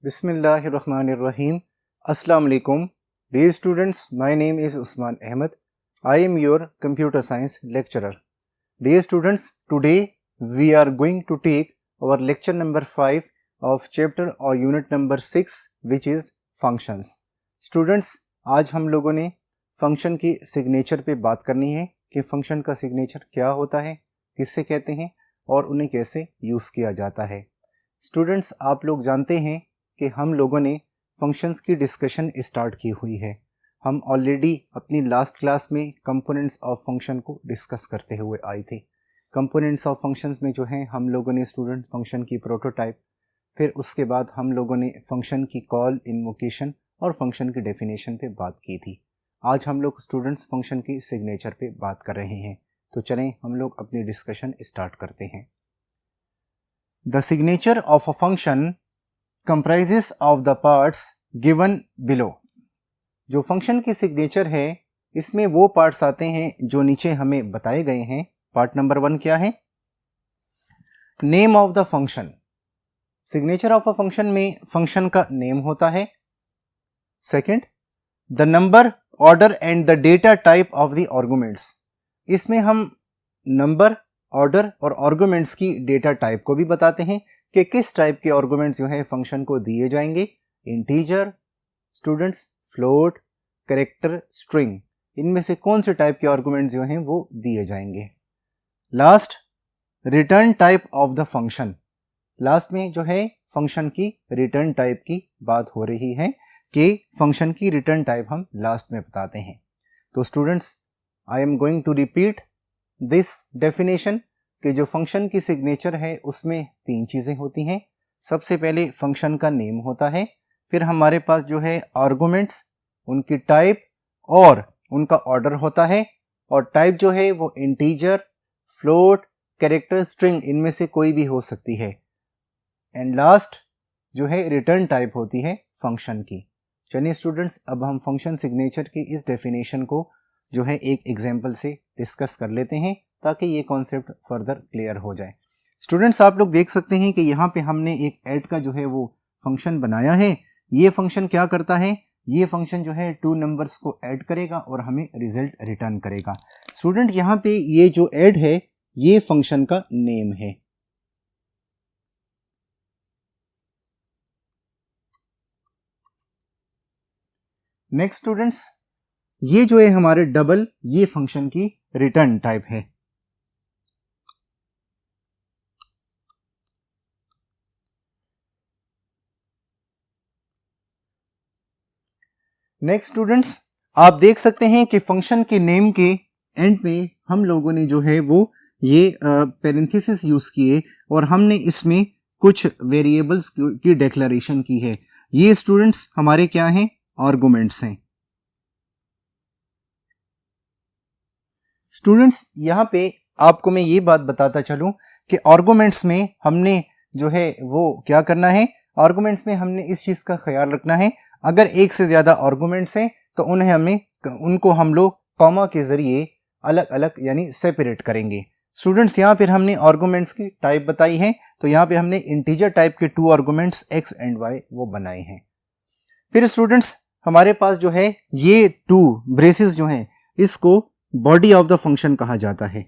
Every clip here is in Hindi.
Bismillahirrahmanirrahim. Assalamu alaikum. Dear students, my name is Usman Ahmed. I am your computer science lecturer. Dear students, today we are going to take our lecture number 5 of chapter or unit number 6 which is functions. Students, आज हम लोगों ने फंक्शन की सिग्नेचर पे बात करनी है कि फंक्शन का सिग्नेचर क्या होता है, किससे कहते हैं और उन्हें कैसे यूज़ किया जाता है. स्टूडेंट्स, आप लोग जानते हैं कि हम लोगों ने फंक्शंस की डिस्कशन स्टार्ट की हुई है. हम ऑलरेडी अपनी लास्ट क्लास में कंपोनेंट्स ऑफ फंक्शन को डिस्कस करते हुए आए थे. कंपोनेंट्स ऑफ फंक्शंस में जो है हम लोगों ने स्टूडेंट फंक्शन की प्रोटोटाइप, फिर उसके बाद हम लोगों ने फंक्शन की कॉल, इन्वोकेशन और फंक्शन की डेफिनेशन पे बात की थी. आज हम लोग स्टूडेंट्स फंक्शन की सिग्नेचर पे बात कर रहे हैं. तो चलें हम लोग अपनी डिस्कशन स्टार्ट करते हैं. The signature of a function comprises of the parts given below. जो फंक्शन की सिग्नेचर है इसमें वो पार्ट्स आते हैं जो नीचे हमें बताए गए हैं. पार्ट नंबर 1 क्या है? Name of the function. Signature of a function में फंक्शन का नेम होता है. Second, the number, order and the data type of the arguments. इसमें हम नंबर, ऑर्डर और आर्गुमेंट्स की डेटा टाइप को भी बताते हैं कि किस टाइप के आर्गुमेंट्स जो है फंक्शन को दिए जाएंगे. Integer, students, float, character, string, इनमें से कौन से टाइप के आर्गुमेंट्स जो हैं वो दिए जाएंगे. Last, return type of the function. Last में जो है फंक्शन की रिटर्न टाइप की बात हो रही है कि फंक्शन की रिटर्न टाइप हम लास्ट में बताते हैं. तो students, I am going to repeat this definition कि जो फंक्शन की सिग्नेचर है उसमें 3 चीज़ें होती हैं. सबसे पहले फंक्शन का नेम होता है, फिर हमारे पास जो है आर्गुमेंट्स, उनकी टाइप और उनका ऑर्डर होता है. और टाइप जो है वो इंटीजर, फ्लोट, कैरेक्टर, स्ट्रिंग, इनमें से कोई भी हो सकती है. एंड लास्ट जो है रिटर्न टाइप होती है फंक्शन की. चलिए स्टूडेंट्स, अब हम फंक्शन सिग्नेचर की इस डेफिनेशन को जो है एक एग्जाम्पल से डिस्कस कर लेते हैं ताकि ये कॉन्सेप्ट फर्दर क्लियर हो जाए. स्टूडेंट्स, आप लोग देख सकते हैं कि यहाँ पे हमने एक ऐड का जो है वो फंक्शन बनाया है. ये फंक्शन क्या करता है? ये फंक्शन जो है 2 नंबर्स को ऐड करेगा और हमें रिजल्ट रिटर्न करेगा. स्टूडेंट, यहाँ पे ये जो ऐड है ये फंक्शन का नेम है. नेक्स्ट स्टूडेंट्स, ये जो है हमारे डबल, ये फंक्शन की रिटर्न टाइप है. नेक्स्ट स्टूडेंट्स, आप देख सकते हैं कि फंक्शन के नेम के एंड में हम लोगों ने जो है वो ये पैरेंथेसिस यूज किए और हमने इसमें कुछ वेरिएबल्स की डिक्लेरेशन की है. ये स्टूडेंट्स हमारे क्या हैं? आर्गुमेंट्स हैं. स्टूडेंट्स, यहाँ पे आपको मैं ये बात बताता चलूं कि आर्गुमेंट्स में हमने जो है वो क्या करना है. आर्गुमेंट्स में हमने इस चीज़ का ख्याल रखना है, अगर एक से ज़्यादा आर्गुमेंट्स हैं तो उनको हम लोग कॉमा के ज़रिए अलग अलग यानी सेपरेट करेंगे. स्टूडेंट्स, यहाँ पर हमने आर्गुमेंट्स की टाइप बताई है, तो यहाँ पे हमने इंटीजर टाइप के 2 आर्गुमेंट्स x एंड y वो बनाए हैं. फिर स्टूडेंट्स, हमारे पास जो है ये 2 ब्रेसेस जो हैं इसको बॉडी ऑफ द फंक्शन कहा जाता है.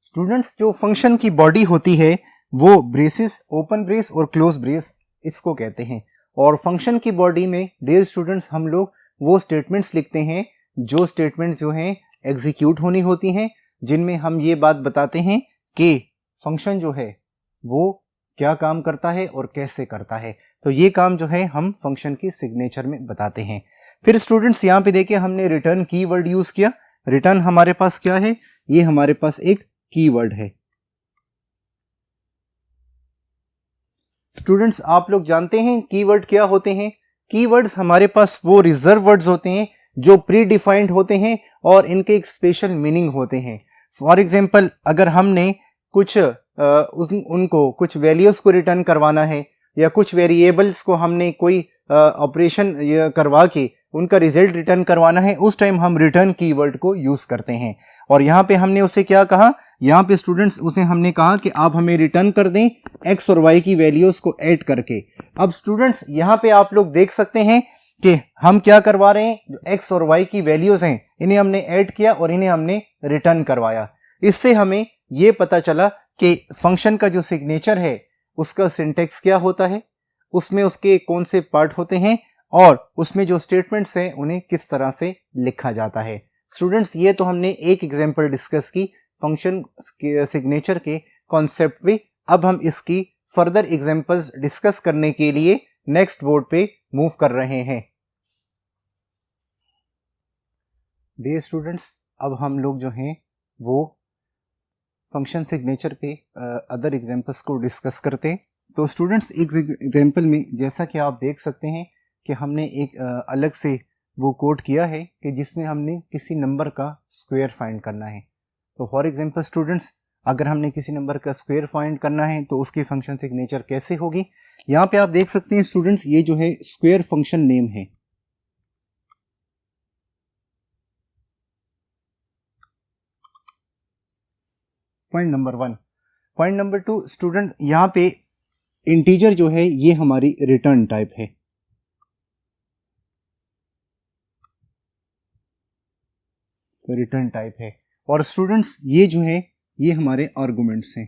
स्टूडेंट्स, जो फंक्शन की बॉडी होती है वो ब्रेसेस, ओपन ब्रेस और क्लोज ब्रेस इसको कहते हैं. और फंक्शन की बॉडी में डियर स्टूडेंट्स हम लोग वो स्टेटमेंट्स लिखते हैं जो स्टेटमेंट्स जो हैं एग्जीक्यूट होनी होती हैं, जिनमें हम ये बात बताते हैं कि फंक्शन जो है वो क्या काम करता है और कैसे करता है. तो ये काम जो है हम फंक्शन की सिग्नेचर में बताते हैं. फिर स्टूडेंट्स, यहाँ पे देखिए हमने रिटर्न कीवर्ड यूज किया. रिटर्न हमारे पास क्या है? ये हमारे पास एक कीवर्ड है. स्टूडेंट्स, आप लोग जानते हैं कीवर्ड क्या होते हैं? कीवर्ड्स हमारे पास वो रिजर्व वर्ड्स होते हैं जो प्री डिफाइंड होते हैं और इनके एक स्पेशल मीनिंग होते हैं. फॉर एग्जांपल अगर हमने कुछ उनको कुछ वैल्यूज़ को रिटर्न करवाना है या कुछ वेरिएबल्स को हमने कोई ऑपरेशन करवा के उनका रिजल्ट रिटर्न करवाना है, उस टाइम हम रिटर्न कीवर्ड को यूज़ करते हैं। और यहाँ पे हमने उसे क्या कहा, यहाँ पे स्टूडेंट्स उसे हमने कहा कि आप हमें रिटर्न कर दें एक्स और वाई की वैल्यूज़ को ऐड करके। अब स्टूडेंट्स यहाँ पे आप लोग देख सकते हैं कि हम क्या करवा रहे हैं, जो एक्स और वाई की वैल्यूज़ हैं इन्हें हमने ऐड किया और इन्हें हमने रिटर्न करवाया। इससे हमें ये पता चला कि फंक्शन का जो सिग्नेचर है उसका सिंटेक्स क्या होता है, उसमें उसके कौन से पार्ट होते हैं और उसमें जो स्टेटमेंट्स हैं उन्हें किस तरह से लिखा जाता है। स्टूडेंट्स ये तो हमने एक एग्जांपल डिस्कस की फंक्शन के सिग्नेचर के कॉन्सेप्ट पे। अब हम इसकी फर्दर एग्जांपल्स डिस्कस करने के लिए नेक्स्ट बोर्ड पे मूव कर रहे हैं। डियर स्टूडेंट्स, अब हम लोग जो हैं वो फंक्शन सिग्नेचर पे अदर एग्जांपल्स को डिस्कस करते हैं। तो स्टूडेंट्स एक एग्जांपल में जैसा कि आप देख सकते हैं कि हमने एक अलग से वो कोड किया है कि जिसमें हमने किसी नंबर का स्क्वायर फाइंड करना है। तो फॉर एग्जांपल स्टूडेंट्स, अगर हमने किसी नंबर का स्क्वायर फाइंड करना है तो उसकी फंक्शन सिग्नेचर कैसे होगी, यहाँ पे आप देख सकते हैं स्टूडेंट्स, ये जो है स्क्वायर फंक्शन नेम है। Point number 1। Point number 2 student, यहाँ पे इंटीजर जो है ये हमारी रिटर्न टाइप है। तो रिटर्न टाइप है और स्टूडेंट्स ये जो है ये हमारे आर्गुमेंट्स हैं।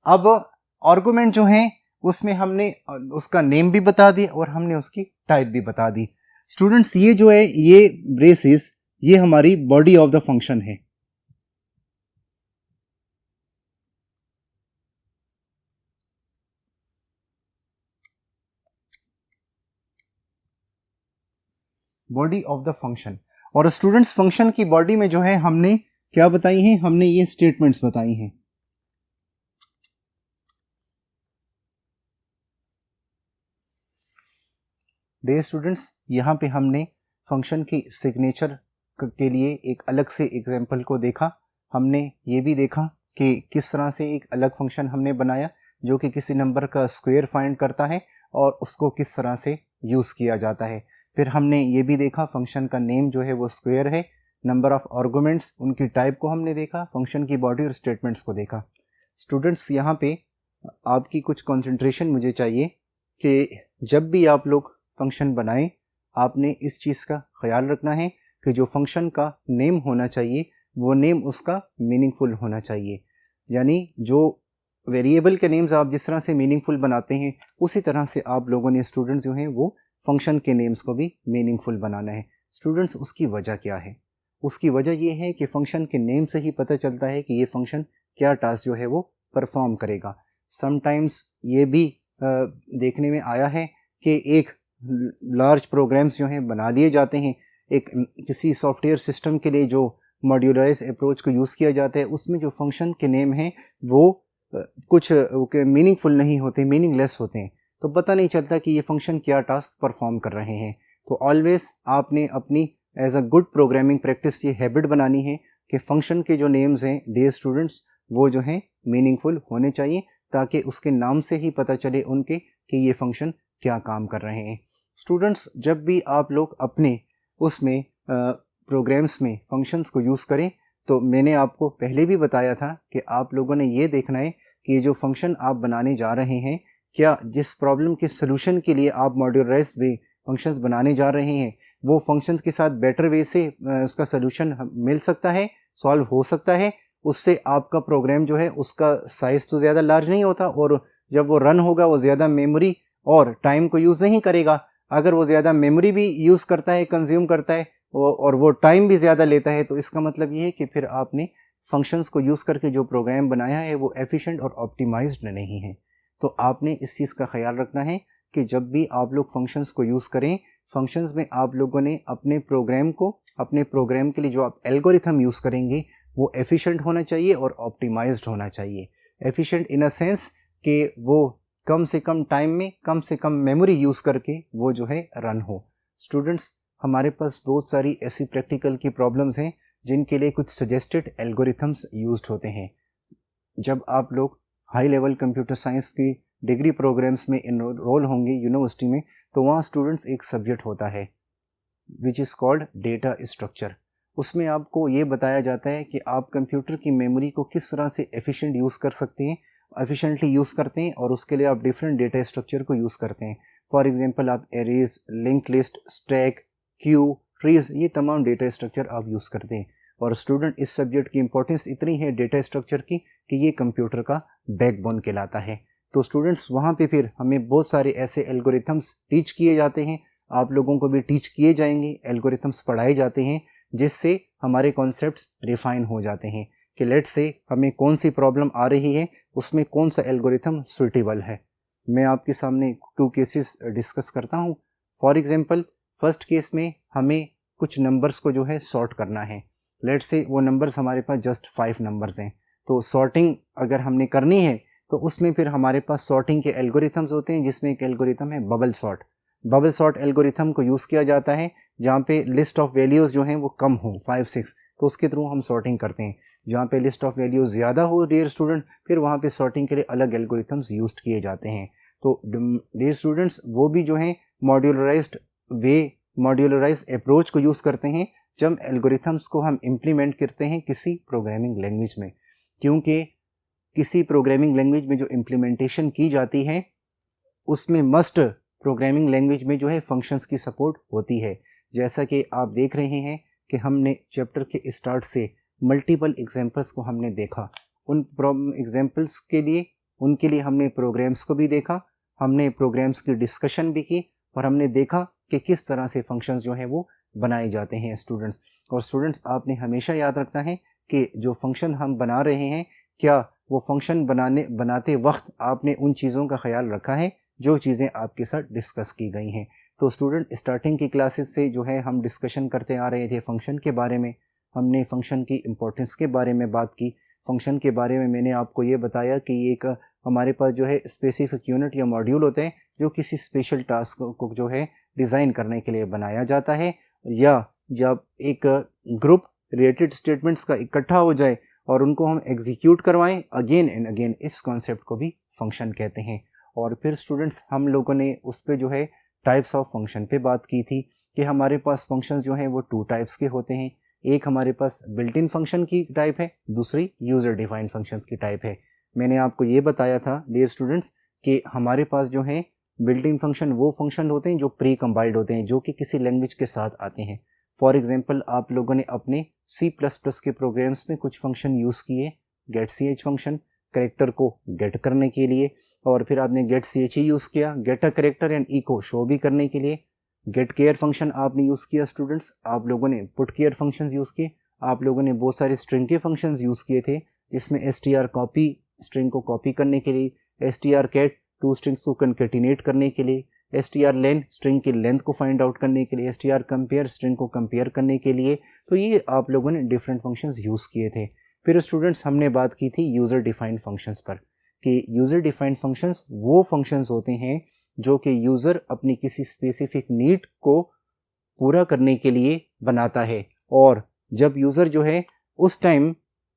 अब आर्गुमेंट जो है उसमें हमने उसका नेम भी बता दिया और हमने उसकी टाइप भी बता दी। स्टूडेंट्स ये जो है ये ब्रेसेस ये हमारी बॉडी ऑफ द फंक्शन है। Body of the function. और स्टूडेंट्स फंक्शन की बॉडी में जो है हमने क्या बताई हैं, हमने ये स्टेटमेंट्स बताई हैं। डियर स्टूडेंट्स, यहाँ पे हमने फंक्शन की सिग्नेचर के लिए एक अलग से एग्जांपल को देखा। हमने ये भी देखा कि किस तरह से एक अलग फंक्शन हमने बनाया जो कि किसी नंबर का स्क्वायर फाइंड करता है और उसको किस तरह से यूज़ किया जाता है। फिर हमने ये भी देखा फंक्शन का नेम जो है वो स्क्वायर है, नंबर ऑफ आर्गुमेंट्स, उनकी टाइप को हमने देखा, फंक्शन की बॉडी और स्टेटमेंट्स को देखा। स्टूडेंट्स यहाँ पे आपकी कुछ कंसंट्रेशन मुझे चाहिए कि जब भी आप लोग फंक्शन बनाएं आपने इस चीज़ का ख्याल रखना है कि जो फंक्शन का नेम होना चाहिए वो नेम उसका मीनिंगफुल होना चाहिए। यानी जो वेरिएबल के नेम्स आप जिस तरह से मीनिंगफुल बनाते हैं उसी तरह से आप लोगों ने स्टूडेंट्स जो हैं वो फंक्शन के नेम्स को भी मीनिंगफुल बनाना है। स्टूडेंट्स उसकी वजह क्या है, उसकी वजह ये है कि फंक्शन के नेम से ही पता चलता है कि ये फंक्शन क्या टास्क जो है वो परफॉर्म करेगा। समटाइम्स ये भी देखने में आया है कि एक लार्ज प्रोग्राम्स जो हैं बना लिए जाते हैं, एक किसी सॉफ्टवेयर सिस्टम के लिए जो मॉड्यूलराइज अप्रोच को यूज़ किया जाता है उसमें जो फंक्शन के नेम हैं वो कुछ मीनिंगफुल नहीं होते, मीनिंगलेस होते हैं, तो पता नहीं चलता कि ये फंक्शन क्या टास्क परफॉर्म कर रहे हैं। तो ऑलवेज आपने अपनी as a good programming practice ये हैबिट बनानी है कि फंक्शन के जो नेम्स हैं डियर स्टूडेंट्स वो जो हैं मीनिंगफुल होने चाहिए ताकि उसके नाम से ही पता चले उनके कि ये फंक्शन क्या काम कर रहे हैं। स्टूडेंट्स जब भी आप लोग अपने उसमें प्रोग्राम्स में फंक्शंस को यूज़ करें तो मैंने आपको पहले भी बताया था कि आप लोगों ने ये देखना है कि ये जो फंक्शन आप बनाने जा रहे हैं क्या जिस प्रॉब्लम के सलूशन के लिए आप मॉड्यूलराइज वे फंक्शंस बनाने जा रहे हैं वो फंक्शंस के साथ बेटर वे से उसका सलूशन मिल सकता है, सॉल्व हो सकता है। उससे आपका प्रोग्राम जो है उसका साइज़ तो ज़्यादा लार्ज नहीं होता और जब वो रन होगा वो ज़्यादा मेमोरी और टाइम को यूज़ नहीं करेगा। अगर वो ज़्यादा मेमोरी भी यूज़ करता है, कंज्यूम करता है और वो टाइम भी ज़्यादा लेता है तो इसका मतलब ये है कि फिर आपने फंक्शंस को यूज़ करके जो प्रोग्राम बनाया है वो एफिशिएंट और ऑप्टिमाइज्ड नहीं है। तो आपने इस चीज़ का ख्याल रखना है कि जब भी आप लोग फंक्शंस को यूज़ करें, फंक्शंस में आप लोगों ने अपने प्रोग्राम को, अपने प्रोग्राम के लिए जो आप एल्गोरिथम यूज़ करेंगे वो एफिशिएंट होना चाहिए और ऑप्टिमाइज्ड होना चाहिए। एफिशिएंट इन अ सेंस कि वो कम से कम टाइम में कम से कम मेमोरी यूज़ करके वो जो है रन हो। स्टूडेंट्स हमारे पास बहुत सारी ऐसी प्रैक्टिकल की प्रॉब्लम्स हैं जिनके लिए कुछ सजेस्टेड एल्गोरिथम्स यूज्ड होते हैं। जब आप लोग हाई लेवल कंप्यूटर साइंस की डिग्री प्रोग्राम्स में इनरोल होंगे यूनिवर्सिटी में, तो वहाँ स्टूडेंट्स एक सब्जेक्ट होता है which is called data structure. उसमें आपको ये बताया जाता है कि आप कंप्यूटर की मेमोरी को किस तरह से एफिशिएंट यूज़ कर सकते हैं, एफिशिएंटली यूज़ करते हैं, और उसके लिए आप डिफरेंट डेटा स्ट्रक्चर को यूज़ करते हैं। फॉर एग्जांपल आप arrays, link list, stack, Q, trees, ये तमाम डेटा स्ट्रक्चर आप यूज़ करते हैं। और स्टूडेंट इस सब्जेक्ट की इंपॉर्टेंस इतनी है डेटा स्ट्रक्चर की कि ये कंप्यूटर का बैकबोन कहलाता है। तो स्टूडेंट्स वहाँ पे फिर हमें बहुत सारे ऐसे एल्गोरिथम्स टीच किए जाते हैं, आप लोगों को भी टीच किए जाएंगे, एल्गोरिथम्स पढ़ाए जाते हैं, जिससे हमारे कॉन्सेप्ट्स रिफाइन हो जाते हैं कि लेट्स से हमें कौन सी प्रॉब्लम आ रही है, उसमें कौन सा एल्गोरिथम सुटेबल है। मैं आपके सामने 2 केसेस डिस्कस करता हूँ। फॉर एग्जांपल फर्स्ट केस में हमें कुछ नंबर्स को जो है सॉर्ट करना है। लेट्स से वो नंबर्स हमारे पास जस्ट 5 नंबर्स हैं, तो सॉर्टिंग अगर हमने करनी है तो उसमें फिर हमारे पास सॉर्टिंग के एल्गोरिथम्स होते हैं, जिसमें एक एल्गोरिथम है bubble sort. Bubble sort algorithm को यूज़ किया जाता है जहाँ पे लिस्ट ऑफ वैल्यूज़ जो हैं वो कम हो 5-6, तो उसके थ्रू हम सॉर्टिंग करते हैं। जहाँ पे लिस्ट ऑफ वैल्यूज़ ज़्यादा हो डियर स्टूडेंट, फिर वहाँ पे सॉर्टिंग के लिए अलग एल्गोरिथम्स यूज किए जाते हैं। तो डियर स्टूडेंट्स वो भी जो है मॉड्यूलराइज्ड अप्रोच को यूज़ करते हैं जब एल्गोरिथम्स को हम इम्प्लीमेंट करते हैं किसी प्रोग्रामिंग लैंग्वेज में, क्योंकि किसी प्रोग्रामिंग लैंग्वेज में जो इम्प्लीमेंटेशन की जाती है उसमें मस्ट प्रोग्रामिंग लैंग्वेज में जो है फंक्शंस की सपोर्ट होती है। जैसा कि आप देख रहे हैं कि हमने चैप्टर के स्टार्ट से मल्टीपल एग्जांपल्स को हमने देखा। उन एग्जांपल्स के लिए उनके लिए हमने प्रोग्राम्स को भी देखा, हमने प्रोग्राम्स की डिस्कशन भी की, और हमने देखा कि किस तरह से फंक्शंस जो हैं वो बनाए जाते हैं स्टूडेंट्स। और स्टूडेंट्स आपने हमेशा याद रखना है कि जो फंक्शन हम बना रहे हैं, क्या वो फंक्शन बनाते वक्त आपने उन चीज़ों का ख्याल रखा है जो चीज़ें आपके साथ डिस्कस की गई हैं। तो स्टूडेंट स्टार्टिंग की क्लासेस से जो है हम डिस्कशन करते आ रहे थे फंक्शन के बारे में, हमने फंक्शन की इम्पोर्टेंस के बारे में बात की। फंक्शन के बारे में मैंने आपको ये बताया कि एक हमारे पास जो है स्पेसिफिक यूनिट या मॉड्यूल होते हैं जो किसी स्पेशल टास्क को जो है डिज़ाइन करने के लिए बनाया जाता है, या जब एक ग्रुप रिलेटेड स्टेटमेंट्स का इकट्ठा हो जाए और उनको हम एग्जीक्यूट करवाएं अगेन एंड अगेन, इस कॉन्सेप्ट को भी फंक्शन कहते हैं। और फिर स्टूडेंट्स हम लोगों ने उस पर जो है टाइप्स ऑफ फंक्शन पे बात की थी कि हमारे पास फंक्शंस जो हैं वो 2 टाइप्स के होते हैं। एक हमारे पास बिल्ट इन फंक्शन की टाइप है, दूसरी यूज़र डिफाइंड फंक्शंस की टाइप है। मैंने आपको ये बताया था डियर स्टूडेंट्स कि हमारे पास जो है बिल्ट इन फंक्शन वो फंक्शन होते हैं जो प्री कंपाइल्ड होते हैं, जो कि किसी लैंग्वेज के साथ आते हैं। फॉर एग्जांपल आप लोगों ने अपने C++ के प्रोग्राम्स में कुछ फंक्शन यूज़ किए, गेट ch फंक्शन कैरेक्टर को गेट करने के लिए, और फिर आपने गेट ch यूज़ किया गेट अ कैरेक्टर एंड ई को शो भी करने के लिए। गेट केयर फंक्शन आपने यूज़ किया स्टूडेंट्स, आप लोगों ने पुट केयर फंक्शंस यूज़ किए, आप लोगों ने बहुत सारे स्ट्रिंग के फंक्शंस यूज़ किए थे, जिसमें str कॉपी स्ट्रिंग को कॉपी करने के लिए, str कैट 2 स्ट्रिंग्स को कंकेटिनेट करने के लिए, str len स्ट्रिंग की लेंथ को फाइंड आउट करने के लिए, str कंपेयर स्ट्रिंग को कंपेयर करने के लिए। तो ये आप लोगों ने डिफरेंट फंक्शंस यूज़ किए थे। फिर स्टूडेंट्स हमने बात की थी यूज़र डिफाइंड फंक्शंस पर, कि यूज़र डिफाइंड फंक्शंस वो फंक्शंस होते हैं जो कि यूज़र अपनी किसी स्पेसिफिक नीड को पूरा करने के लिए बनाता है, और जब यूज़र जो है उस टाइम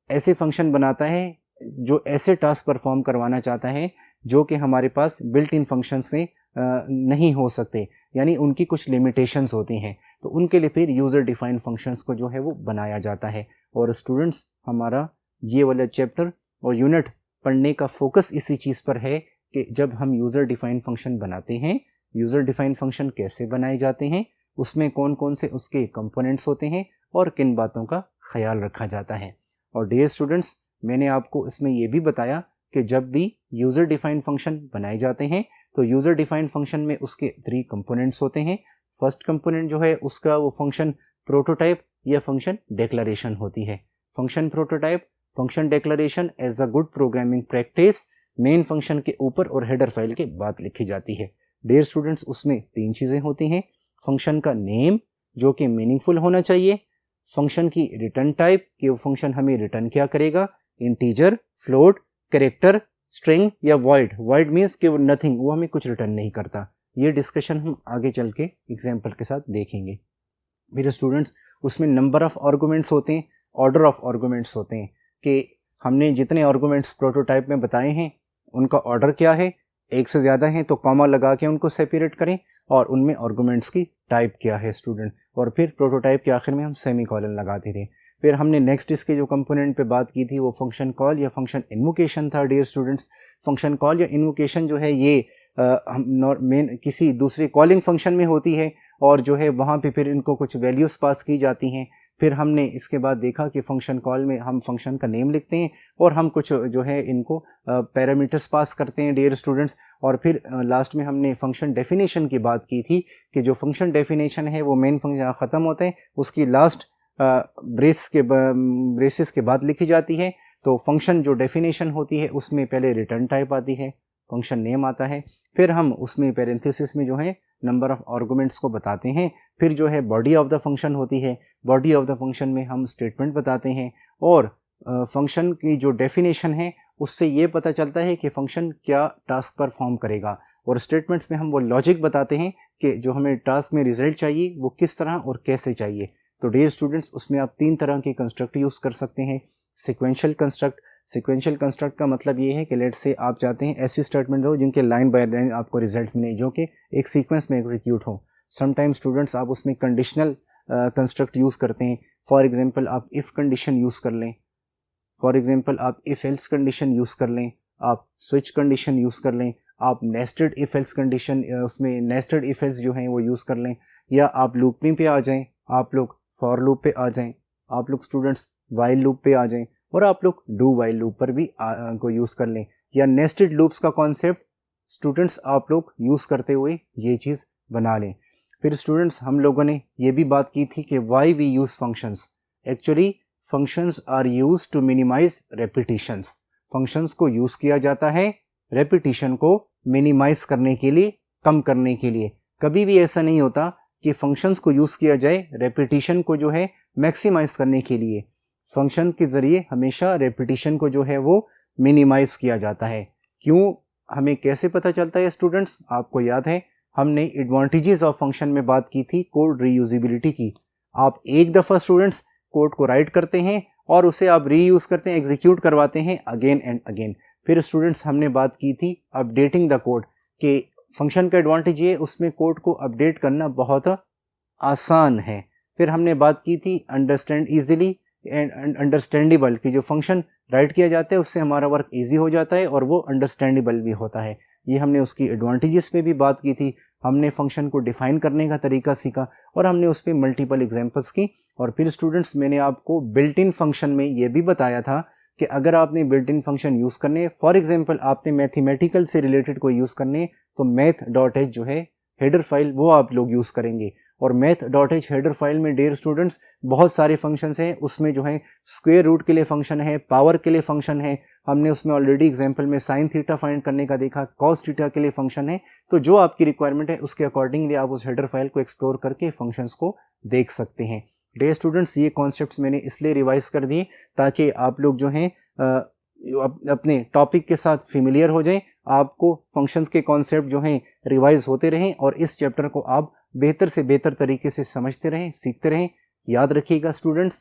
ऐसे फंक्शन बनाता है जो ऐसे टास्क परफॉर्म करवाना चाहता है जो कि हमारे पास बिल्ट इन फंक्शन से नहीं हो सकते, यानी उनकी कुछ लिमिटेशंस होती हैं, तो उनके लिए फिर यूज़र डिफाइंड फंक्शंस को जो है वो बनाया जाता है। और स्टूडेंट्स हमारा ये वाला चैप्टर और यूनिट पढ़ने का फोकस इसी चीज़ पर है कि जब हम यूज़र डिफाइंड फंक्शन बनाते हैं, यूज़र डिफाइंड फंक्शन कैसे बनाए जाते हैं, उसमें कौन कौन से उसके कंपोनेंट्स होते हैं और किन बातों का ख्याल रखा जाता है। और डियर स्टूडेंट्स मैंने आपको इसमें यह भी बताया कि जब भी यूज़र डिफाइंड फंक्शन बनाए जाते हैं तो यूज़र डिफाइंड फंक्शन में उसके 3 कंपोनेंट्स होते हैं। फर्स्ट कंपोनेंट जो है उसका वो फंक्शन प्रोटोटाइप या फंक्शन डेक्लरेशन होती है। Function prototype, function declaration as a good programming practice main function के ऊपर और हेडर फाइल के बाद लिखी जाती है। डियर स्टूडेंट्स उसमें 3 चीज़ें होती हैं। फंक्शन का नेम जो कि मीनिंगफुल होना चाहिए, फंक्शन की रिटर्न टाइप कि वो फंक्शन हमें रिटर्न क्या करेगा, इंटीजर, फ्लोट, कैरेक्टर, स्ट्रिंग या वॉइड। वॉइड मीन्स कि वो नथिंग, वो हमें कुछ रिटर्न नहीं करता। ये डिस्कशन हम आगे चल के एग्जाम्पल के साथ देखेंगे। फिर स्टूडेंट्स उसमें नंबर ऑफ़ आर्गूमेंट्स होते हैं, ऑर्डर ऑफ आर्गूमेंट्स होते हैं कि हमने जितने आर्गूमेंट्स प्रोटोटाइप में बताए हैं उनका ऑर्डर क्या है, एक से ज़्यादा हैं तो कॉमा लगा के उनको सेपरेट करें, और उनमें आर्गूमेंट्स की टाइप क्या है स्टूडेंट, और फिर प्रोटोटाइप के आखिर में हम सेमी कॉलन लगाते थे। फिर हमने नेक्स्ट इसके जो कंपोनेंट पे बात की थी वो फंक्शन कॉल या फंक्शन इन्वोकेशन था। डियर स्टूडेंट्स, फंक्शन कॉल या इन्वोकेशन जो है ये मेन किसी दूसरे कॉलिंग फंक्शन में होती है, और जो है वहाँ पे फिर इनको कुछ वैल्यूज़ पास की जाती हैं। फिर हमने इसके बाद देखा कि फंक्शन कॉल में हम फंक्शन का नेम लिखते हैं और हम कुछ जो है इनको पैरामीटर्स पास करते हैं डियर स्टूडेंट्स। और फिर लास्ट में हमने फंक्शन डेफिनेशन की बात की थी कि जो फंक्शन डेफिनेशन है वो मेन फंक्शन ख़त्म होता है उसकी लास्ट ब्रेसेस के बाद लिखी जाती है। तो फंक्शन जो डेफिनेशन होती है उसमें पहले रिटर्न टाइप आती है, फंक्शन नेम आता है, फिर हम उसमें पैरेंथेसिस में जो है नंबर ऑफ आर्गूमेंट्स को बताते हैं, फिर जो है बॉडी ऑफ द फंक्शन होती है, बॉडी ऑफ द फंक्शन में हम स्टेटमेंट बताते हैं, और फंक्शन की जो डेफिनेशन है उससे ये पता चलता है कि फंक्शन क्या टास्क परफॉर्म करेगा, और स्टेटमेंट्स में हम वो लॉजिक बताते हैं कि जो हमें टास्क में रिजल्ट चाहिए वो किस तरह और कैसे चाहिए। तो डियर स्टूडेंट्स, उसमें आप 3 तरह के कंस्ट्रक्ट यूज़ कर सकते हैं। सिक्वेंशियल कंस्ट्रक्ट, सिक्वेंशियल कंस्ट्रक्ट का मतलब ये है कि लेट से आप चाहते हैं ऐसी स्टेटमेंट हो जिनके लाइन बाय लाइन आपको रिजल्ट्स मिले जो कि एक सीक्वेंस में एग्जीक्यूट हो। समटाइम स्टूडेंट्स आप उसमें कंडीशनल कंस्ट्रक्ट यूज़ करते हैं। फॉर एग्जांपल आप इफ़ कंडीशन यूज़ कर लें, फॉर एग्जांपल आप इफ़ एल्स कंडीशन यूज़ कर लें, आप स्विच कंडीशन यूज़ कर लें, आप नेस्टेड इफ़ एल्स कंडीशन उसमें नेस्टेड इफ़ एल्स जो हैं वो यूज़ कर लें, या आप लूपिंग पे आ जाएँ, आप लोग फॉर लूप पे आ जाएँ, आप लोग स्टूडेंट्स वाइल लूप पे आ जाएँ, और आप लोग डू वाइल लूप पर भी को यूज़ कर लें, या नेस्टेड लूप्स का कॉन्सेप्ट स्टूडेंट्स आप लोग यूज़ करते हुए ये चीज़ बना लें। फिर स्टूडेंट्स हम लोगों ने ये भी बात की थी कि why we use functions. Actually functions are use to minimize repetitions. Functions को यूज़ किया जाता है रेपिटिशन को मिनिमाइज करने के लिए, कम करने के लिए। कभी भी ऐसा नहीं होता कि फंक्शंस को यूज़ किया जाए रेपिटिशन को जो है मैक्सिमाइज करने के लिए। फंक्शन के ज़रिए हमेशा रेपिटिशन को जो है वो मिनिमाइज किया जाता है। क्यों, हमें कैसे पता चलता है स्टूडेंट्स? आपको याद है हमने एडवांटेजेस ऑफ फंक्शन में बात की थी कोड रीयूजेबिलिटी की। आप एक दफ़ा स्टूडेंट्स कोड को राइट करते हैं और उसे आप रीयूज़ करते हैं, एग्जीक्यूट करवाते हैं अगेन एंड अगेन। फिर स्टूडेंट्स हमने बात की थी अपडेटिंग द कोड कि फंक्शन का एडवांटेज ये उसमें कोड को अपडेट करना बहुत आसान है। फिर हमने बात की थी अंडरस्टैंड ईजिली एंड अंडरस्टैंडेबल कि जो फंक्शन राइट किया जाता है उससे हमारा वर्क इजी हो जाता है और वो अंडरस्टैंडेबल भी होता है। ये हमने उसकी एडवांटेजेस पे भी बात की थी। हमने फंक्शन को डिफ़ाइन करने का तरीका सीखा और हमने उस पर मल्टीपल एग्जांपल्स की। और फिर स्टूडेंट्स मैंने आपको बिल्ट इन फंक्शन में ये भी बताया था कि अगर आपने बिल्ट इन फंक्शन यूज़ करने, फॉर एग्जांपल आपने मैथमेटिकल से रिलेटेड कोई यूज़ करने, तो math.h जो है हेडर फाइल वो आप लोग यूज़ करेंगे। और math.h हेडर फाइल में डियर स्टूडेंट्स बहुत सारे फंक्शंस हैं। उसमें जो है स्क्वायर रूट के लिए फंक्शन है, पावर के लिए फंक्शन है। हमने उसमें ऑलरेडी एग्जांपल में साइन थीटा फाइंड करने का देखा, कॉस थीटा के लिए फंक्शन है। तो जो आपकी रिक्वायरमेंट है उसके अकॉर्डिंगली आप उस हेडर फाइल को एक्सप्लोर करके फंक्शंस को देख सकते हैं। डियर स्टूडेंट्स, ये कॉन्सेप्ट्स मैंने इसलिए रिवाइज कर दिए ताकि आप लोग जो हैं अपने टॉपिक के साथ फेमिलियर हो जाएं, आपको फंक्शंस के कॉन्सेप्ट जो हैं रिवाइज होते रहें और इस चैप्टर को आप बेहतर से बेहतर तरीके से समझते रहें, सीखते रहें। याद रखिएगा स्टूडेंट्स,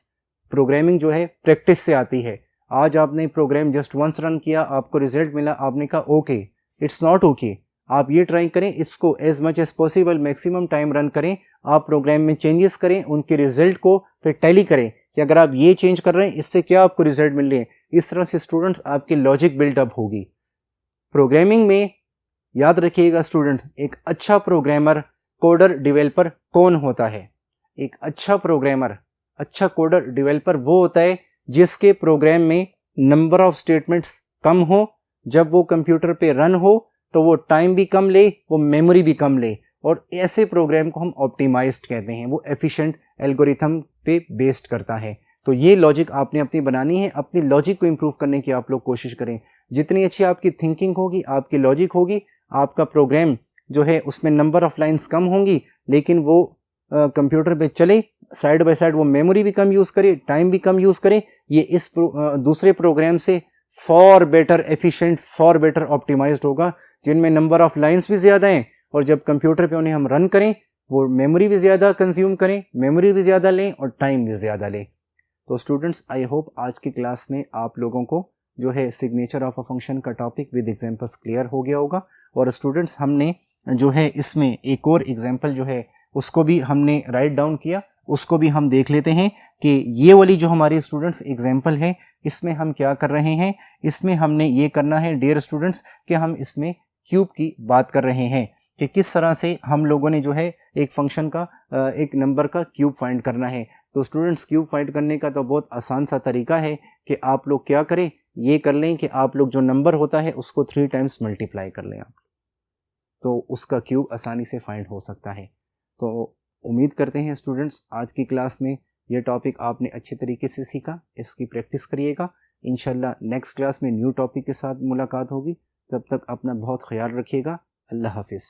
प्रोग्रामिंग जो है प्रैक्टिस से आती है। आज आपने प्रोग्राम जस्ट वंस रन किया, आपको रिजल्ट मिला, आपने कहा ओके, इट्स नॉट ओके। आप ये ट्राई करें, इसको as much as possible maximum time run करें, आप प्रोग्राम में चेंजेस करें, उनके रिजल्ट को फिर टैली करें कि अगर आप ये चेंज कर रहे हैं इससे क्या आपको रिजल्ट मिल रहे हैं। इस तरह से स्टूडेंट्स आपकी लॉजिक बिल्डअप होगी। प्रोग्रामिंग में याद रखिएगा स्टूडेंट, एक अच्छा प्रोग्रामर, कोडर, डेवलपर कौन होता है? एक अच्छा प्रोग्रामर, अच्छा कोडर, डेवलपर वो होता है जिसके प्रोग्राम में नंबर ऑफ स्टेटमेंट्स कम हो, जब वो कंप्यूटर पे रन हो तो वो टाइम भी कम ले, वो मेमोरी भी कम ले, और ऐसे प्रोग्राम को हम ऑप्टिमाइज्ड कहते हैं। वो एफिशिएंट एल्गोरिथम पे बेस्ड करता है। तो ये लॉजिक आपने अपनी बनानी है। अपनी लॉजिक को इम्प्रूव करने की आप लोग कोशिश करें। जितनी अच्छी आपकी थिंकिंग होगी, आपकी लॉजिक होगी, आपका प्रोग्राम जो है उसमें नंबर ऑफ लाइंस कम होंगी, लेकिन वो कंप्यूटर पे चले, साइड बाय साइड वो मेमोरी भी कम यूज़ करे, टाइम भी कम यूज़ करे। ये इस दूसरे प्रोग्राम से for better efficient, for better optimized होगा, जिनमें नंबर ऑफ लाइंस भी ज़्यादा हैं, और जब कंप्यूटर पे उन्हें हम रन करें वो मेमोरी भी ज़्यादा कंज्यूम करें, मेमोरी भी ज़्यादा लें और टाइम भी ज़्यादा लें। तो स्टूडेंट्स, आई होप आज की क्लास में आप लोगों को जो है सिग्नेचर ऑफ अ फंक्शन का टॉपिक विद एग्जांपल्स क्लियर हो गया होगा। और स्टूडेंट्स, हमने जो है इसमें एक और एग्जांपल जो है उसको भी हमने राइट डाउन किया, उसको भी हम देख लेते हैं कि ये वाली जो हमारी स्टूडेंट्स एग्जांपल है इसमें हम क्या कर रहे हैं। इसमें हमने ये करना है डियर स्टूडेंट्स कि हम इसमें क्यूब की बात कर रहे हैं कि किस तरह से हम लोगों ने जो है एक फंक्शन का एक नंबर का क्यूब फाइंड करना है। तो स्टूडेंट्स, क्यूब फाइंड करने का तो बहुत आसान सा तरीका है कि आप लोग क्या करें, ये कर लें कि आप लोग जो नंबर होता है उसको 3 टाइम्स मल्टीप्लाई कर लें आप, तो उसका क्यूब आसानी से फाइंड हो सकता है। तो उम्मीद करते हैं स्टूडेंट्स आज की क्लास में ये टॉपिक आपने अच्छे तरीके से सीखा, इसकी प्रैक्टिस करिएगा। इंशाल्लाह नेक्स्ट क्लास में न्यू टॉपिक के साथ मुलाकात होगी। तब तक अपना बहुत ख्याल रखिएगा। अल्लाह हाफिज़।